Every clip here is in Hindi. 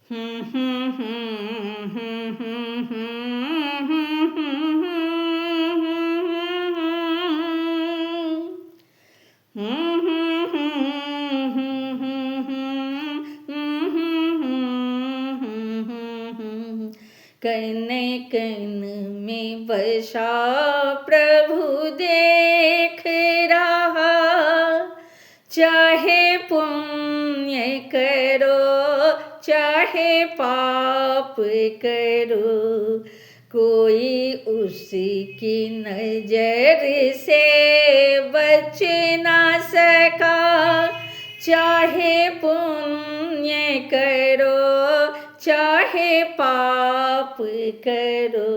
कन कन में बसा प्रभु देख रहा, चाहे पुण्य करो चाहे पाप करो, कोई उसकी नजर से बच ना सका। चाहे पुण्य करो चाहे पाप करो,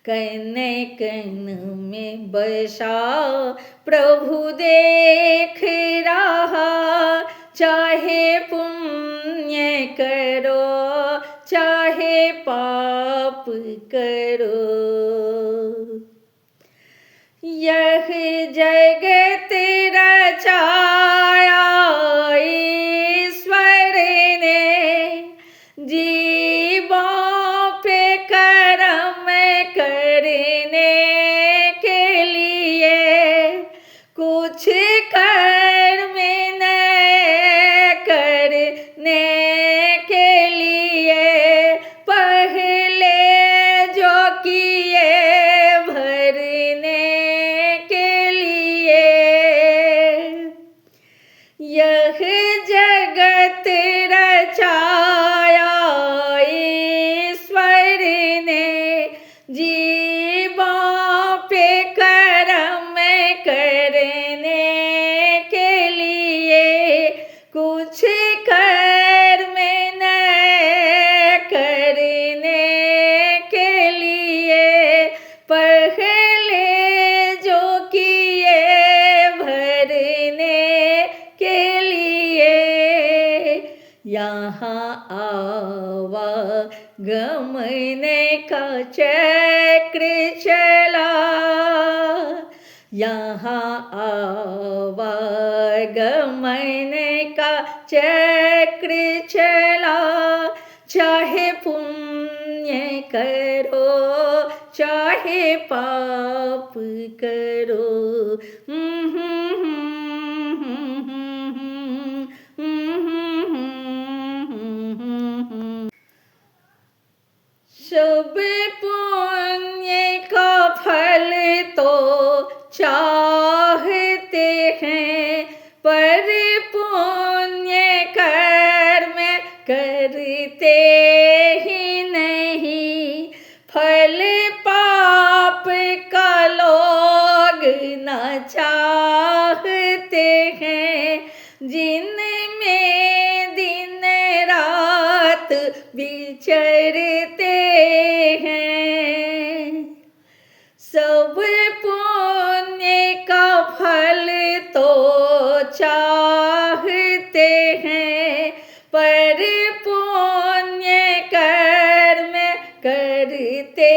कन कन में बसा प्रभु देख रहा, चाहे पुण्य करो चाहे पाप करो। यह जगत रचाया ईश्वर ने, जीवों पे कर्म करने के लिए, कुछ कर्म नए करने के लिए, पहले जो किए भरने के लिए। यह जगत रचाया ईश्वर ने, जीवों पे कर्म करने के लिए, कुछ कर्म नए करने के लिए, पहले जो किए भरने के लिए। यहाँ आवागमन का चक्र चला, यहाँ आवागमन का चक्र चला, चाहे पुण्य करो चाहे पाप करो। सब पुण्य का फल तो चाहते हैं, पर पुण्य कर्म करते ही नहीं। फल पाप का लोग न चाहते हैं, जिनमें दिन रात विचरते हैं। सब पुण्य का फल तो चाहते हैं, पर पुण्य कर्म करते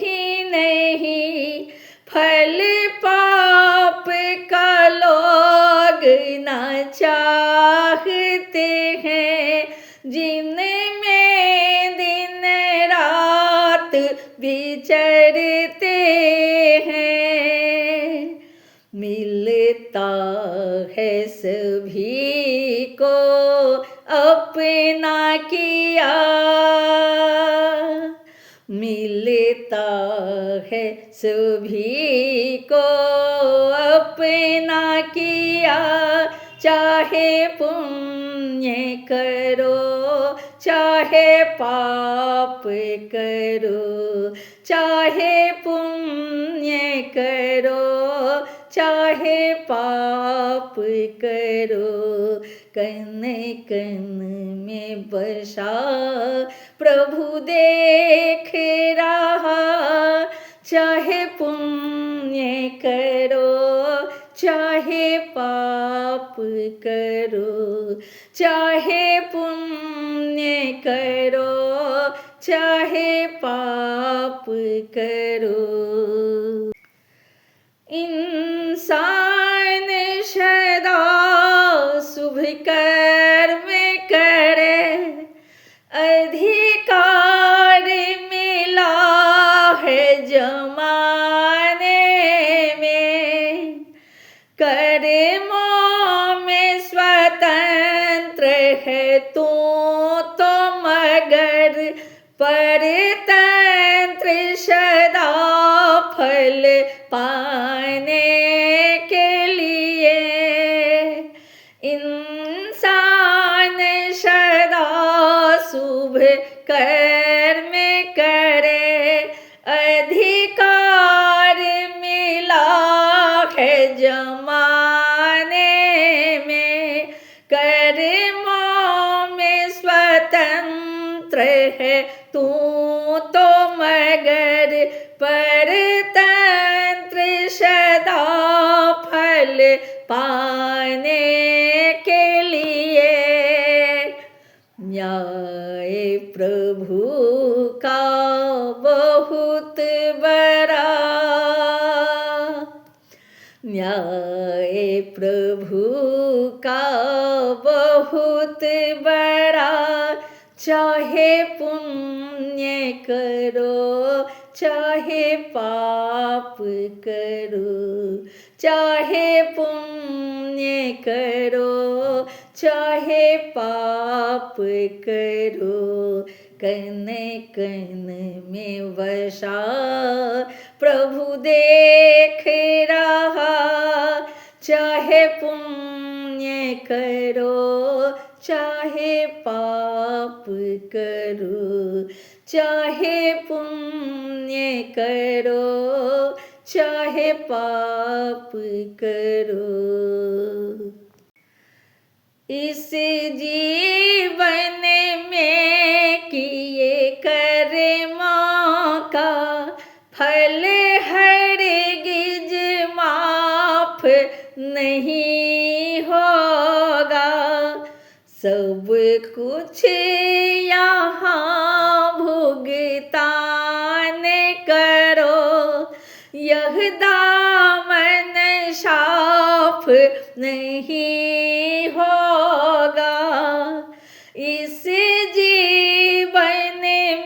ही नहीं। फल पाप का लोग न चाहते हैं, जिनमें दिन रात विचरते हैं। मिलता है सभी को अपना किया, मिलता है सभी को अपना किया। चाहे पुण्य करो चाहे पाप करो, चाहे पुण्य करो चाहे पाप करो, कन कन में बसा प्रभु देख रहा। चाहे पुण्य करो चाहे पाप करो, चाहे पुण्य करो चाहे पाप करो। इंसान सदा शुभ कर्म करे, है तू तो मगर परतंत्र सदा फल पाने के लिए। इंसान सदा शुभ कर्म करे, अधिकार मिला है जमाने में। कर्मों में स्वतंत्र है तू तो मगर परतंत्र सदा फल पाने के लिए। न्याय प्रभु का बहुत बड़ा, न्याय प्रभु का बहुत बड़ा। चाहे पुण्य करो चाहे पाप करो, चाहे पुण्य करो चाहे पाप करो। कन कन में वसा प्रभु देख रहा, चाहे पुण्य करो चाहे पाप करो, चाहे पुण्य करो चाहे पाप करो। इस जीवन में किए कर्मों का फल हरगिज माफ नहीं होगा। सब कुछ यहाँ भुगतान करो, यह दामन साफ नहीं होगा। इस जीवन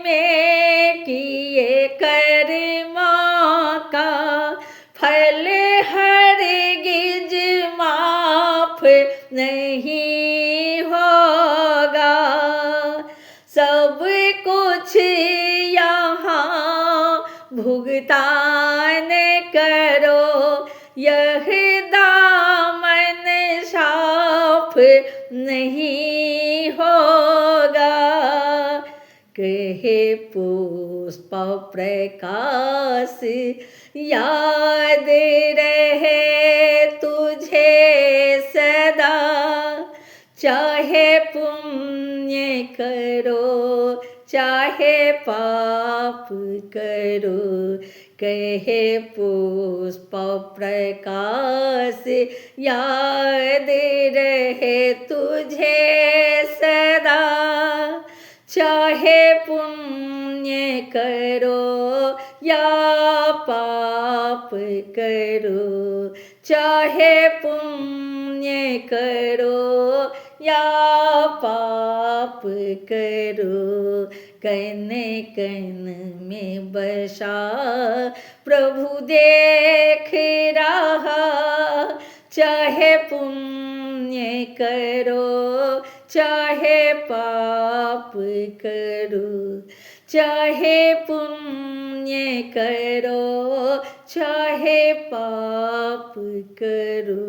में किए कर्मों का फल हरगिज माफ नहीं होगा। सब कुछ यहाँ भुगतान करो, यह दामन साफ नहीं होगा। कहे पुष्प प्रकाश याद रहे तुझे सदा, चाहे पुण्य करो चाहे पाप करो। कहे पुष्प प्रकाश याद रहे तुझे सदा, चाहे पुण्य करो या पाप करो, चाहे पुण्य करो या पाप करो। कन कन में बसा प्रभु देख रहा, चाहे पुण्य करो चाहे पाप करो, चाहे पुण्य करो चाहे पाप करो,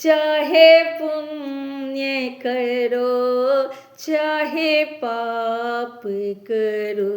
चाहे पुण्य करो चाहे पाप करो।